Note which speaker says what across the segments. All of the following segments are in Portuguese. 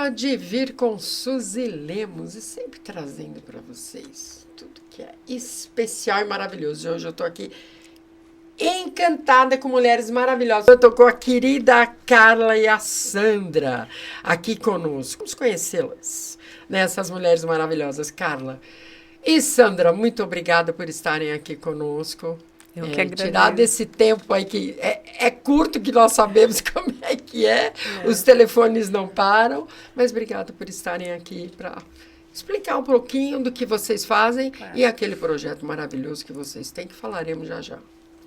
Speaker 1: Pode vir com Suzy Lemos e sempre trazendo para vocês tudo que é especial e maravilhoso. Hoje eu estou aqui encantada com mulheres maravilhosas. Eu estou com a querida Carla e a Sandra aqui conosco. Vamos conhecê-las, né? Essas mulheres maravilhosas. Carla e Sandra, muito obrigada por estarem aqui conosco.
Speaker 2: Eu que agradeço.
Speaker 1: Tirar desse tempo aí que é curto, que nós sabemos como é que é. Os telefones não param, mas obrigada por estarem aqui para explicar um pouquinho do que vocês fazem e aquele projeto maravilhoso que vocês têm, que falaremos já já.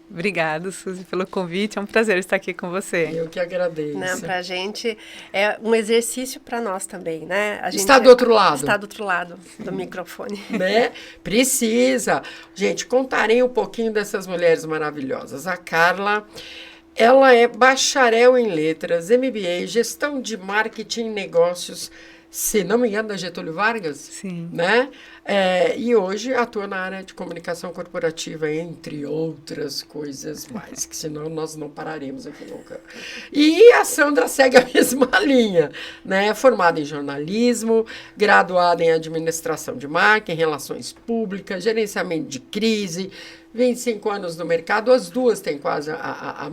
Speaker 2: Obrigada, Suzy, pelo convite. É um prazer estar aqui com você.
Speaker 1: Eu que agradeço.
Speaker 3: Para a gente é um exercício para nós também, né? A gente
Speaker 1: está do outro lado.
Speaker 3: Está do outro lado do microfone.
Speaker 1: Né? Precisa. Gente, contarei um pouquinho dessas mulheres maravilhosas. A Carla, ela é bacharel em letras, MBA, gestão de marketing e negócios, se não me engano, da Getúlio Vargas.
Speaker 2: Sim.
Speaker 1: Né? E hoje atua na área de comunicação corporativa, entre outras coisas mais, que senão nós não pararemos aqui nunca. E a Sandra segue a mesma linha, né? Formada em jornalismo, graduada em administração de marketing, relações públicas, gerenciamento de crise, 25 anos no mercado, as duas têm quase a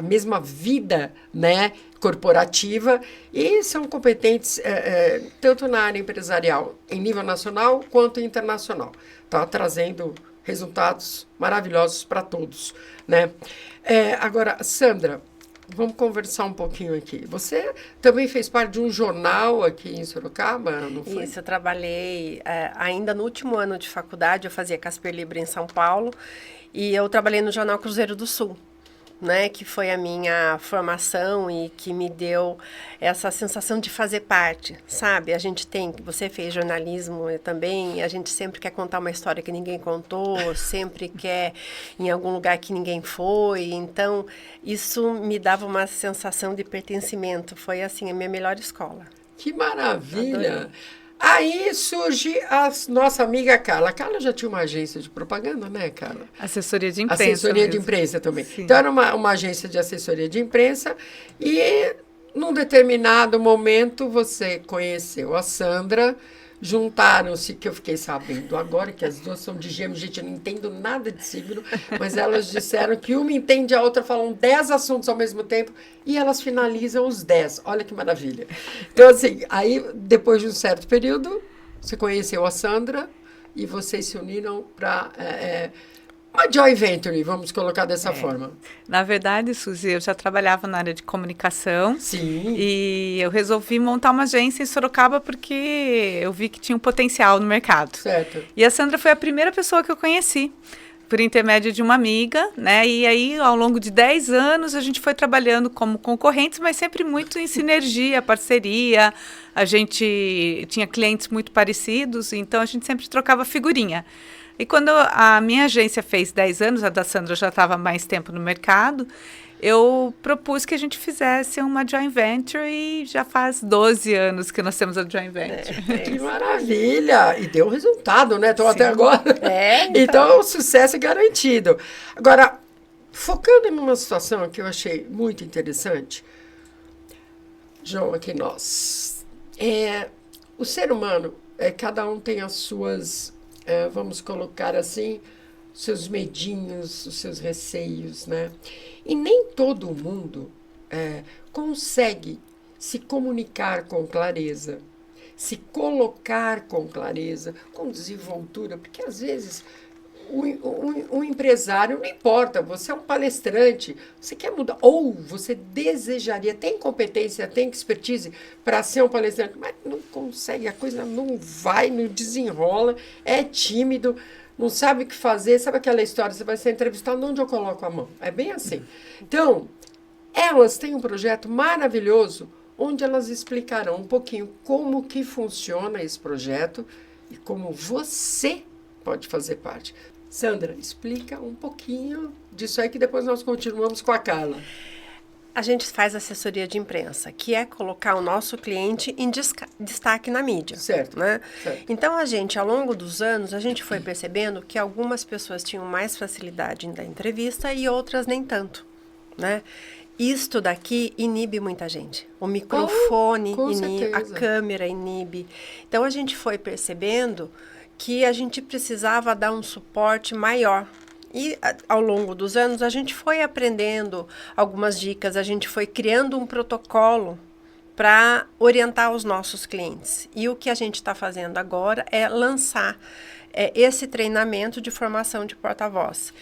Speaker 1: mesma vida, né, corporativa, e são competentes tanto na área empresarial, em nível nacional, quanto internacional. Tá trazendo resultados maravilhosos para todos, né? Agora, Sandra, vamos conversar um pouquinho aqui. Você também fez parte de um jornal aqui em Sorocaba, não foi?
Speaker 3: Isso, eu trabalhei ainda no último ano de faculdade, eu fazia Casper Libre em São Paulo, e eu trabalhei no jornal Cruzeiro do Sul, né, que foi a minha formação e que me deu essa sensação de fazer parte, sabe? A gente você fez jornalismo também, a gente sempre quer contar uma história que ninguém contou, sempre quer em algum lugar que ninguém foi, então isso me dava uma sensação de pertencimento, foi assim a minha melhor escola.
Speaker 1: Que maravilha!
Speaker 3: Adorei.
Speaker 1: Aí surge a nossa amiga Carla. A Carla já tinha uma agência de propaganda, né, Carla?
Speaker 2: Assessoria de imprensa.
Speaker 1: Assessoria de imprensa também.
Speaker 2: Sim.
Speaker 1: Então, era uma agência de assessoria de imprensa e, num determinado momento, você conheceu a Sandra, juntaram-se, que eu fiquei sabendo agora, que as duas são de Gêmeos. Gente, eu não entendo nada de signo, mas elas disseram que uma entende a outra, falam 10 assuntos ao mesmo tempo, e elas finalizam os 10. Olha que maravilha. Então, assim, aí, depois de um certo período, você conheceu a Sandra e vocês se uniram para uma joint venture, vamos colocar dessa forma.
Speaker 2: Na verdade, Suzy, eu já trabalhava na área de comunicação.
Speaker 1: Sim.
Speaker 2: E eu resolvi montar uma agência em Sorocaba porque eu vi que tinha um potencial no mercado.
Speaker 1: Certo.
Speaker 2: E a Sandra foi a primeira pessoa que eu conheci, por intermédio de uma amiga, né? E aí, ao longo de 10 anos, a gente foi trabalhando como concorrentes, mas sempre muito em sinergia, parceria. A gente tinha clientes muito parecidos, então a gente sempre trocava figurinha. E quando a minha agência fez 10 anos, a da Sandra já estava mais tempo no mercado, eu propus que a gente fizesse uma joint venture e já faz 12 anos que nós temos a joint venture.
Speaker 1: Que maravilha! E deu resultado, né? Então, até agora.
Speaker 3: Então.
Speaker 1: Então, o sucesso é garantido. Agora, focando em uma situação que eu achei muito interessante, João, aqui nós. O ser humano, cada um tem as suas, vamos colocar assim, seus medinhos, os seus receios, né? E nem todo mundo consegue se comunicar com clareza, se colocar com clareza, com desenvoltura, porque às vezes o empresário, não importa, você é um palestrante, você quer mudar, ou você desejaria, tem competência, tem expertise para ser um palestrante, mas não consegue, a coisa não vai, não desenrola, é tímido, não sabe o que fazer, sabe aquela história, você vai ser entrevistado, onde eu coloco a mão? É bem assim. Então, elas têm um projeto maravilhoso, onde elas explicarão um pouquinho como que funciona esse projeto e como você pode fazer parte. Sandra, explica um pouquinho disso aí, que depois nós continuamos com a Carla.
Speaker 3: A gente faz assessoria de imprensa, que é colocar o nosso cliente em destaque na mídia.
Speaker 1: Certo,
Speaker 3: né?
Speaker 1: certo.
Speaker 3: Então, ao longo dos anos, a gente foi percebendo que algumas pessoas tinham mais facilidade em dar entrevista e outras nem tanto, né? isto daqui inibe muita gente. O microfone
Speaker 1: com
Speaker 3: inibe, a
Speaker 1: certeza.
Speaker 3: câmera inibe. Então, a gente foi percebendo que a gente precisava dar um suporte maior. E, ao longo dos anos, a gente foi aprendendo algumas dicas, a gente foi criando um protocolo para orientar os nossos clientes. E o que a gente está fazendo agora é lançar esse treinamento de formação de porta-voz.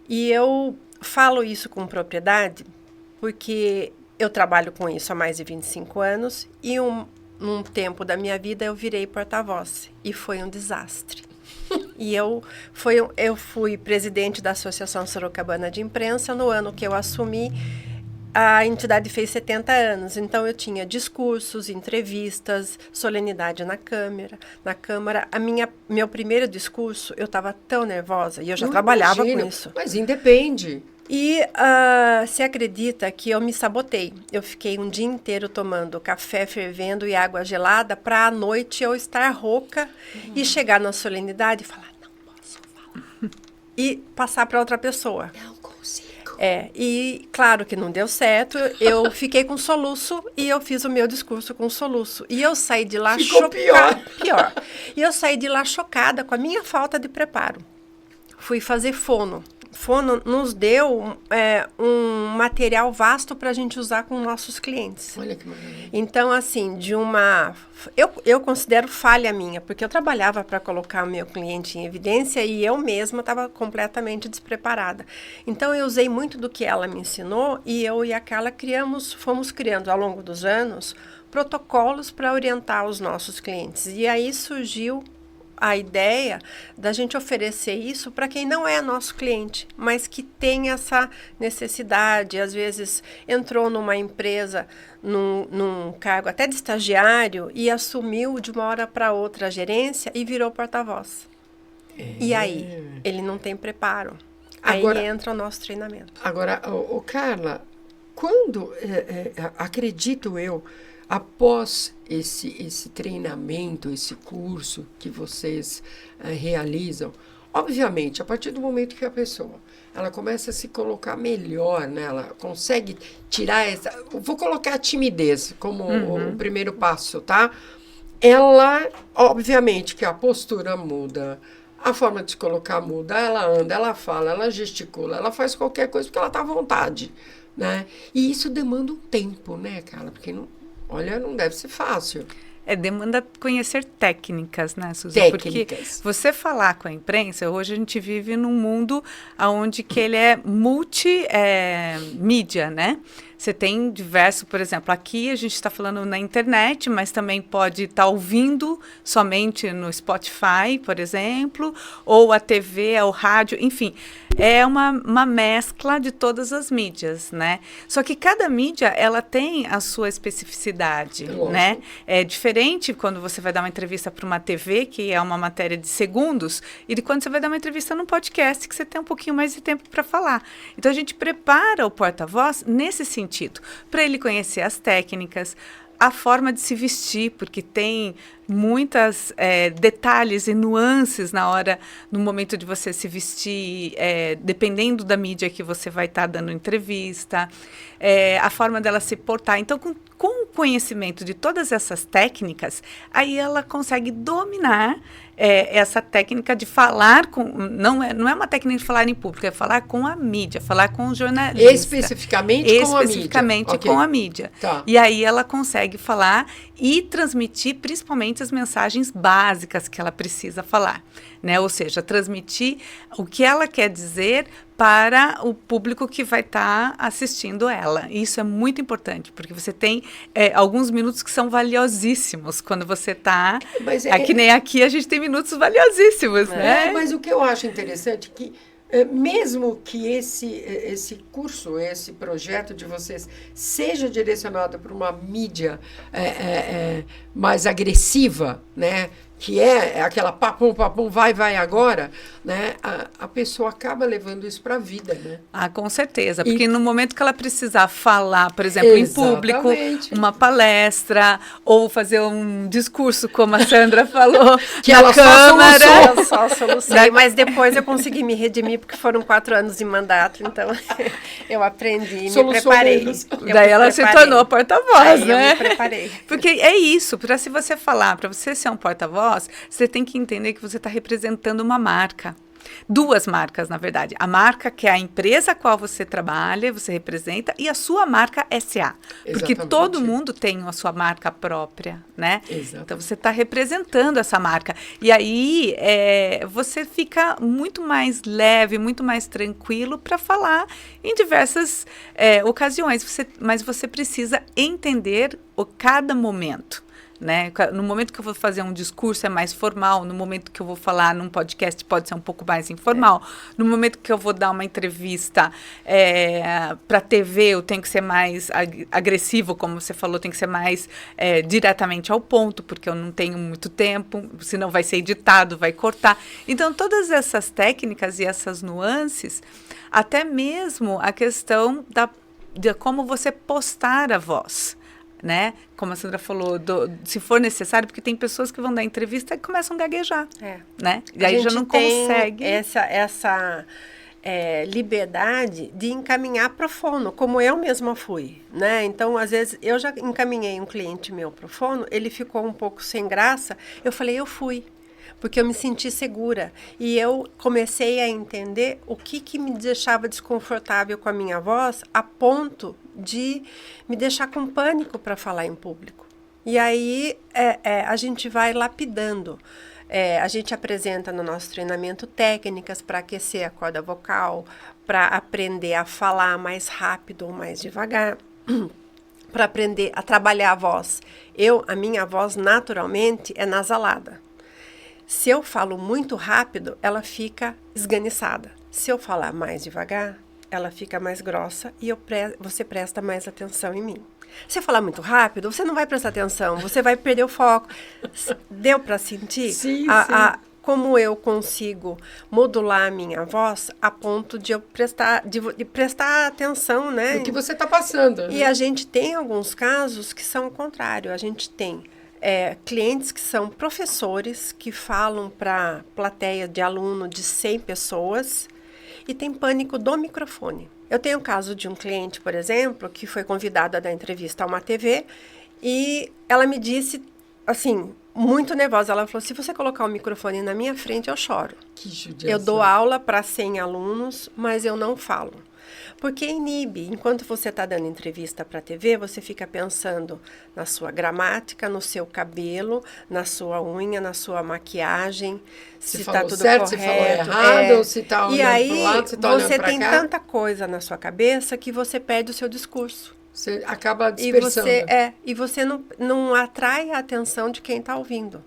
Speaker 3: E eu falo isso com propriedade, porque eu trabalho com isso há mais de 25 anos e num tempo da minha vida eu virei porta-voz e foi um desastre. E eu fui presidente da Associação Sorocabana de Imprensa. No ano que eu assumi, a entidade fez 70 anos, então eu tinha discursos, entrevistas, solenidade na Câmara. Meu primeiro discurso, eu estava tão nervosa e eu já
Speaker 1: Não
Speaker 3: trabalhava
Speaker 1: imagino,
Speaker 3: com isso.
Speaker 1: Mas independe.
Speaker 3: E se acredita que eu me sabotei. Eu fiquei um dia inteiro tomando café fervendo e água gelada para à noite eu estar rouca e chegar na solenidade e falar, não posso falar. E passar para outra pessoa.
Speaker 1: Não consigo.
Speaker 3: E claro que não deu certo, eu fiquei com soluço e eu fiz o meu discurso com soluço. E eu saí de lá chocada. Pior. E eu saí de lá chocada com a minha falta de preparo. Fui fazer fono. Fono nos deu um material vasto para a gente usar com nossos clientes.
Speaker 1: Olha que maravilha.
Speaker 3: Então, assim, eu considero falha minha, porque eu trabalhava para colocar o meu cliente em evidência e eu mesma estava completamente despreparada. Então, eu usei muito do que ela me ensinou e eu e a Carla fomos criando ao longo dos anos protocolos para orientar os nossos clientes. E aí surgiu a ideia da gente oferecer isso para quem não é nosso cliente, mas que tem essa necessidade, às vezes entrou numa empresa, num cargo até de estagiário e assumiu de uma hora para outra a gerência e virou porta-voz. E aí, ele não tem preparo.
Speaker 1: Agora,
Speaker 3: aí entra o nosso treinamento.
Speaker 1: Agora, Carla, quando, acredito eu, após esse treinamento, esse curso que vocês realizam, obviamente, a partir do momento que a pessoa ela começa a se colocar melhor, né? Ela consegue tirar essa... Vou colocar a timidez como o primeiro passo, tá? Ela, obviamente, que a postura muda, a forma de se colocar muda, ela anda, ela fala, ela gesticula, ela faz qualquer coisa porque ela está à vontade, né? E isso demanda um tempo, né, Carla? Porque não deve ser fácil.
Speaker 2: Demanda conhecer técnicas, né, Suzy?
Speaker 1: Técnicas.
Speaker 2: Porque você falar com a imprensa, hoje a gente vive num mundo onde que ele é multimídia, né? Você tem diversos, por exemplo, aqui a gente está falando na internet, mas também pode estar ouvindo somente no Spotify, por exemplo, ou a TV, o rádio, enfim. É uma mescla de todas as mídias, né? Só que cada mídia, ela tem a sua especificidade, né? É diferente quando você vai dar uma entrevista para uma TV, que é uma matéria de segundos, e de quando você vai dar uma entrevista num podcast, que você tem um pouquinho mais de tempo para falar. Então, a gente prepara o porta-voz nesse sentido, para ele conhecer as técnicas, a forma de se vestir, porque tem muitos detalhes e nuances no momento de você se vestir, dependendo da mídia que você vai estar dando entrevista, a forma dela se portar. Então, com o conhecimento de todas essas técnicas, aí ela consegue dominar essa técnica de falar com... Não é uma técnica de falar em público, é falar com a mídia, falar com o jornalista.
Speaker 1: Especificamente com a mídia.
Speaker 2: Especificamente com a mídia.
Speaker 1: Tá.
Speaker 2: E aí ela consegue falar e transmitir principalmente as mensagens básicas que ela precisa falar, né? Ou seja, transmitir o que ela quer dizer para o público que vai estar assistindo ela. Isso é muito importante, porque você tem alguns minutos que são valiosíssimos quando você está... Que nem aqui a gente tem minutos valiosíssimos, né?
Speaker 1: Mas o que eu acho interessante é que mesmo que esse curso, esse projeto de vocês seja direcionado para uma mídia mais agressiva, né? que é aquela papum, papum, vai agora, né? A pessoa acaba levando isso para a vida, né?
Speaker 2: Ah, com certeza. Porque no momento que ela precisar falar, por exemplo, em público, uma palestra, ou fazer um discurso, como a Sandra falou,
Speaker 1: que
Speaker 2: na
Speaker 1: ela
Speaker 2: Câmara.
Speaker 3: Eu só solucionei, mas depois eu consegui me redimir, porque foram 4 anos de mandato, então eu aprendi e me preparei.
Speaker 2: Daí ela se tornou porta-voz, né?
Speaker 3: Eu me preparei.
Speaker 2: Porque é isso, para se você falar, para você ser um porta-voz, você tem que entender que você está representando uma marca. 2 marcas, na verdade. A marca que é a empresa a qual você trabalha, você representa, e a sua marca SA. Porque todo mundo tem a sua marca própria, né?
Speaker 1: Exatamente.
Speaker 2: Então, você está representando essa marca. E aí, você fica muito mais leve, muito mais tranquilo para falar em diversas ocasiões. Mas você precisa entender cada momento. Né? No momento que eu vou fazer um discurso é mais formal, no momento que eu vou falar num podcast pode ser um pouco mais informal, no momento que eu vou dar uma entrevista para TV eu tenho que ser mais agressivo, como você falou, tem que ser mais diretamente ao ponto, porque eu não tenho muito tempo, senão vai ser editado, vai cortar. Então, todas essas técnicas e essas nuances, até mesmo a questão de como você postar a voz. Né? Como a Sandra falou, se for necessário, porque tem pessoas que vão dar entrevista e começam a gaguejar, né? E aí já não consegue.
Speaker 3: Essa liberdade de encaminhar para o fono, como eu mesma fui, né? Então, às vezes, eu já encaminhei um cliente meu para o fono, ele ficou um pouco sem graça, eu falei, eu fui. Porque eu me senti segura. E eu comecei a entender o que me deixava desconfortável com a minha voz, a ponto de me deixar com pânico para falar em público. E aí a gente vai lapidando. A gente apresenta no nosso treinamento técnicas para aquecer a corda vocal, para aprender a falar mais rápido ou mais devagar, para aprender a trabalhar a voz. A minha voz, naturalmente, é nasalada. Se eu falo muito rápido, ela fica esganiçada. Se eu falar mais devagar, ela fica mais grossa e você presta mais atenção em mim. Se eu falar muito rápido, você não vai prestar atenção, você vai perder o foco. Deu para sentir?
Speaker 1: Sim,
Speaker 3: como eu consigo modular a minha voz a ponto de eu prestar atenção, né?
Speaker 1: O que você está passando.
Speaker 3: E a gente tem alguns casos que são o contrário. A gente tem clientes que são professores, que falam para plateia de aluno de 100 pessoas e tem pânico do microfone. Eu tenho o caso de um cliente, por exemplo, que foi convidada a dar entrevista a uma TV e ela me disse, assim, muito nervosa, ela falou, se você colocar o microfone na minha frente, eu choro.
Speaker 1: Que judiação.
Speaker 3: Eu dou aula para 100 alunos, mas eu não falo. Porque inibe, enquanto você está dando entrevista para a TV, você fica pensando na sua gramática, no seu cabelo, na sua unha, na sua maquiagem, se está tudo
Speaker 1: certo,
Speaker 3: correto.
Speaker 1: Se falou errado, ou se está olhando para o lado, se está olhando para cá.
Speaker 3: E aí, você tem tanta coisa na sua cabeça que você perde o seu discurso.
Speaker 1: Você acaba dispersando.
Speaker 3: E você não atrai a atenção de quem está ouvindo.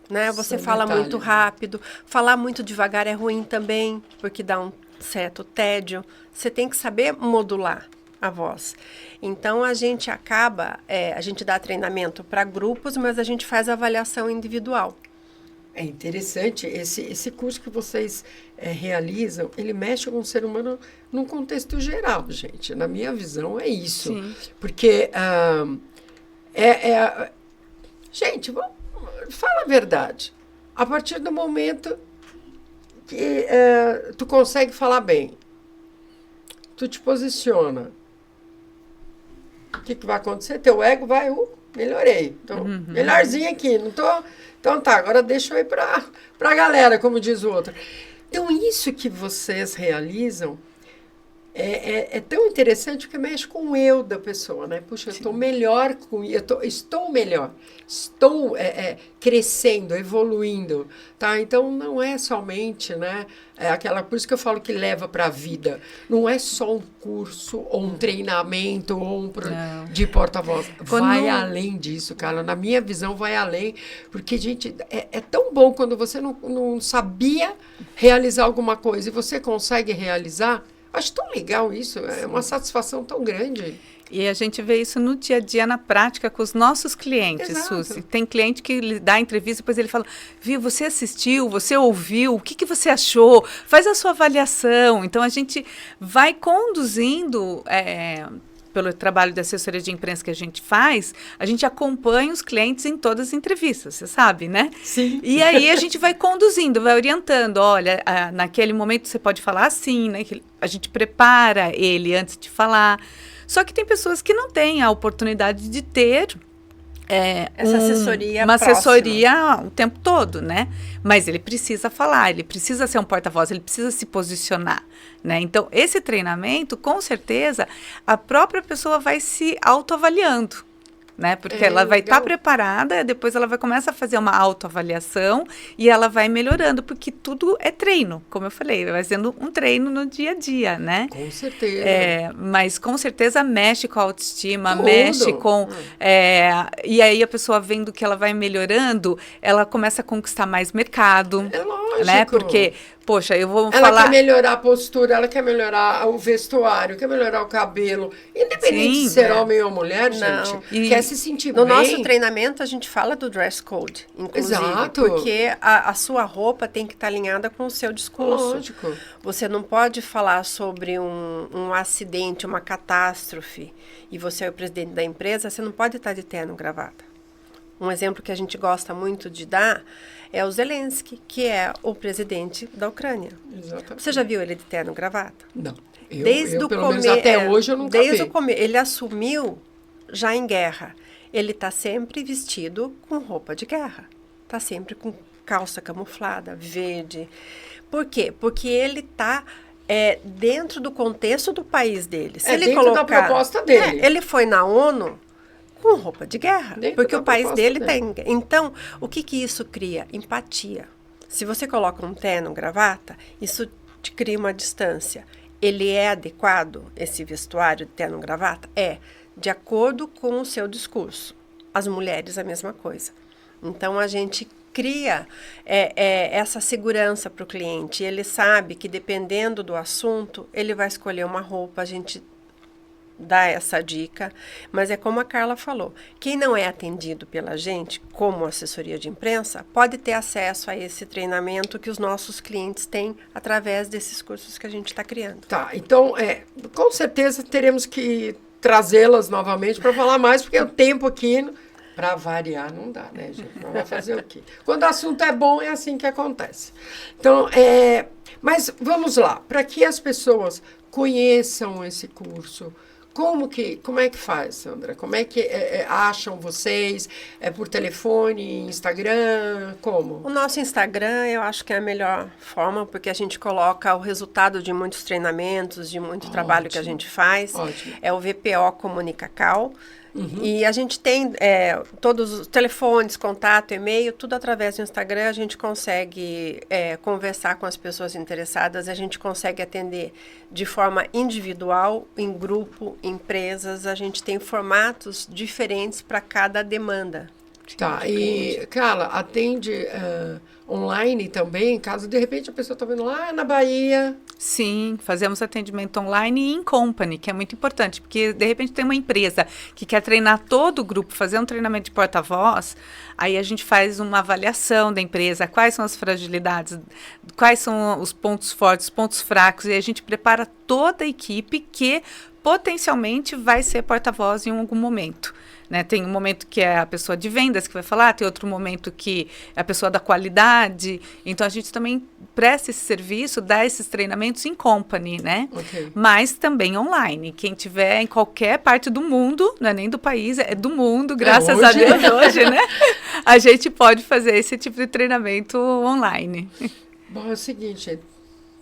Speaker 3: Né? Você fala muito rápido, falar muito devagar é ruim também, porque dá um certo tédio. Você tem que saber modular a voz. Então, a gente a gente dá treinamento para grupos, mas a gente faz avaliação individual.
Speaker 1: É interessante, esse curso que vocês realizam, ele mexe com o ser humano num contexto geral, gente. Na minha visão, é isso. Sim. Porque, gente, fala a verdade. A partir do momento que tu consegue falar bem, tu te posiciona, o que vai acontecer? Teu ego vai, melhorei. Então, melhorzinho aqui, não tô... Então tá, agora deixa eu ir pra galera, como diz o outro. Então, isso que vocês realizam é tão interessante porque mexe com o eu da pessoa, né? Puxa, eu estou melhor com isso, estou melhor, estou crescendo, evoluindo, tá? Então, não é somente, né? Por isso que eu falo que leva para a vida. Não é só um curso, ou um treinamento, ou de porta-voz. Vai além disso, cara. Na minha visão, vai além. Porque, gente, é tão bom quando você não sabia realizar alguma coisa e você consegue realizar. Acho tão legal isso, é uma satisfação tão grande.
Speaker 2: E a gente vê isso no dia a dia, na prática, com os nossos clientes,
Speaker 1: Exato.
Speaker 2: Suzy. Tem cliente que ele dá entrevista, depois ele fala, viu, você assistiu, você ouviu, o que você achou? Faz a sua avaliação. Então, a gente vai conduzindo, pelo trabalho de assessoria de imprensa que a gente acompanha os clientes em todas as entrevistas, você sabe, né?
Speaker 1: Sim.
Speaker 2: E aí a gente vai conduzindo, vai orientando. Olha, naquele momento você pode falar assim, né? A gente prepara ele antes de falar. Só que tem pessoas que não têm a oportunidade de ter
Speaker 3: essa assessoria
Speaker 2: uma
Speaker 3: próxima.
Speaker 2: assessoria o tempo todo, né? Mas ele precisa falar, ele precisa ser um porta-voz, ele precisa se posicionar, né? Então, esse treinamento, com certeza, a própria pessoa vai se autoavaliando, né? Porque ela vai estar preparada, depois ela vai começar a fazer uma autoavaliação e ela vai melhorando, porque tudo é treino, como eu falei, vai sendo um treino no dia a dia, né?
Speaker 1: Com certeza.
Speaker 2: Mas com certeza mexe com a autoestima,
Speaker 1: Tudo.
Speaker 2: mexe com... e aí a pessoa vendo que ela vai melhorando, ela começa a conquistar mais mercado.
Speaker 1: É lógico.
Speaker 2: Né? Porque, poxa, eu vou
Speaker 1: Ela
Speaker 2: falar...
Speaker 1: quer melhorar a postura, ela quer melhorar o vestuário, quer melhorar o cabelo. Independente
Speaker 2: Sim,
Speaker 1: de ser homem ou mulher,
Speaker 3: Não.
Speaker 1: gente, quer se sentir
Speaker 3: No
Speaker 1: bem.
Speaker 3: nosso treinamento, a gente fala do dress code, inclusive.
Speaker 1: Exato.
Speaker 3: Porque a sua roupa tem que estar alinhada com o seu discurso.
Speaker 1: Lógico.
Speaker 3: Você não pode falar sobre um acidente, uma catástrofe, e você é o presidente da empresa, você não pode estar de terno e gravata. Um exemplo que a gente gosta muito de dar é o Zelensky, que é o presidente da Ucrânia.
Speaker 1: Exatamente.
Speaker 3: Você já viu ele de terno e gravata?
Speaker 1: Não.
Speaker 3: Desde o
Speaker 1: pelo menos
Speaker 3: começo,
Speaker 1: até hoje eu nunca
Speaker 3: desde
Speaker 1: vi.
Speaker 3: o começo, ele assumiu já em guerra. Ele está sempre vestido com roupa de guerra. Está sempre com calça camuflada, verde. Por quê? Porque ele está dentro do contexto do país dele. Se ele
Speaker 1: dentro da proposta dele.
Speaker 3: ele foi na ONU com roupa de guerra,
Speaker 1: Dentro
Speaker 3: porque
Speaker 1: da
Speaker 3: o país
Speaker 1: proposta
Speaker 3: dele
Speaker 1: dele.
Speaker 3: tem. Então, o que isso cria? Empatia. Se você coloca um terno, gravata, isso te cria uma distância. Ele é adequado, esse vestuário de terno, gravata? É, de acordo com o seu discurso. As mulheres, a mesma coisa. Então, a gente cria essa segurança para o cliente. Ele sabe que, dependendo do assunto, ele vai escolher uma roupa, a gente dá essa dica, mas é como a Carla falou, quem não é atendido pela gente, como assessoria de imprensa, pode ter acesso a esse treinamento que os nossos clientes têm através desses cursos que a gente está criando.
Speaker 1: Tá, então, com certeza teremos que trazê-las novamente para falar mais, porque o tempo aqui, para variar, não dá, né, gente? Vai fazer o quê? Quando o assunto é bom, é assim que acontece. Então, mas vamos lá, para que as pessoas conheçam esse curso, como é que faz, Sandra? Como é que acham vocês? É por telefone, Instagram? Como?
Speaker 3: O nosso Instagram, eu acho que é a melhor forma, porque a gente coloca o resultado de muitos treinamentos, de muito trabalho que a gente faz.
Speaker 1: Ótimo.
Speaker 3: É o VPO Comunicacal. E a gente tem todos os telefones, contato, e-mail, tudo através do Instagram. A gente consegue conversar com as pessoas interessadas, a gente consegue atender de forma individual, em grupo, empresas. A gente tem formatos diferentes para cada demanda.
Speaker 1: Tá, e, Carla, atende online também, caso de repente a pessoa está vendo lá na Bahia.
Speaker 2: Sim, fazemos atendimento online e em company, que é muito importante, porque de repente tem uma empresa que quer treinar todo o grupo, fazer um treinamento de porta-voz, aí a gente faz uma avaliação da empresa, quais são as fragilidades, quais são os pontos fortes, os pontos fracos, e a gente prepara toda a equipe que potencialmente vai ser porta-voz em algum momento. Né? Tem um momento que é a pessoa de vendas que vai falar, tem outro momento que é a pessoa da qualidade. Então, a gente também presta esse serviço, dá esses treinamentos em company, né?
Speaker 1: Okay.
Speaker 2: Mas também online. Quem tiver em qualquer parte do mundo, não é nem do país, é do mundo, graças a Deus hoje, né? A gente pode fazer esse tipo de treinamento online.
Speaker 1: Bom, é o seguinte,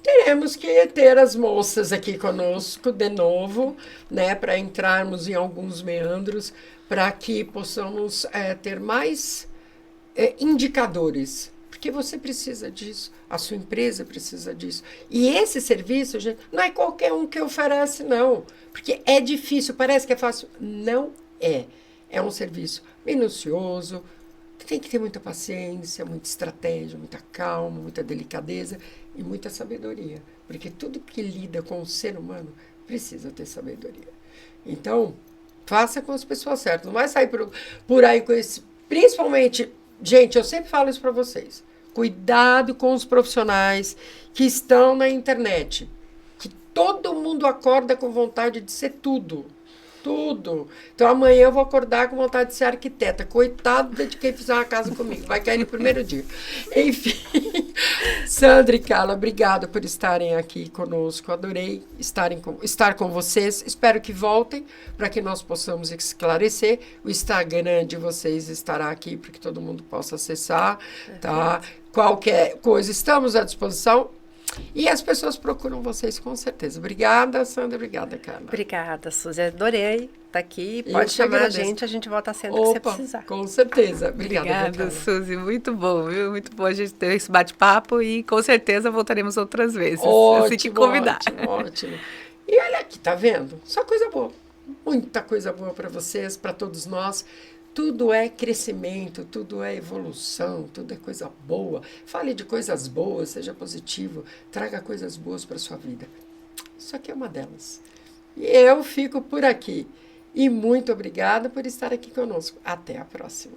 Speaker 1: teremos que ter as moças aqui conosco de novo, né, para entrarmos em alguns meandros, para que possamos ter mais indicadores, porque você precisa disso, a sua empresa precisa disso. E esse serviço, gente, não é qualquer um que oferece, não, porque é difícil, parece que é fácil. Não é. É um serviço minucioso, tem que ter muita paciência, muita estratégia, muita calma, muita delicadeza e muita sabedoria porque tudo que lida com o ser humano precisa ter sabedoria. Então, faça com as pessoas certas. Não vai sair por aí com esse... Principalmente, gente, eu sempre falo isso para vocês. Cuidado com os profissionais que estão na internet. Que todo mundo acorda com vontade de ser tudo. Tudo. Então, amanhã eu vou acordar com vontade de ser arquiteta. Coitado de quem fizer uma casa comigo. Vai cair no primeiro dia. Enfim. Sandra e Carla, obrigada por estarem aqui conosco. Adorei estar com vocês. Espero que voltem para que nós possamos esclarecer. O Instagram de vocês estará aqui para que todo mundo possa acessar. Tá? Qualquer coisa, estamos à disposição. E as pessoas procuram vocês com certeza. Obrigada, Sandra. Obrigada, Carla.
Speaker 3: Obrigada, Suzy. Adorei estar aqui. Pode chamar a gente volta sempre que você precisar.
Speaker 1: Com certeza. Obrigada,
Speaker 2: Suzy. Muito bom, viu? Muito bom a gente ter esse bate-papo e com certeza voltaremos outras vezes.
Speaker 1: Ótimo,
Speaker 2: assim que convidar.
Speaker 1: Ótimo. E olha aqui, tá vendo? Só coisa boa. Muita coisa boa para vocês, para todos nós. Tudo é crescimento, tudo é evolução, tudo é coisa boa. Fale de coisas boas, seja positivo, traga coisas boas para sua vida. Isso aqui é uma delas. E eu fico por aqui. E muito obrigada por estar aqui conosco. Até a próxima.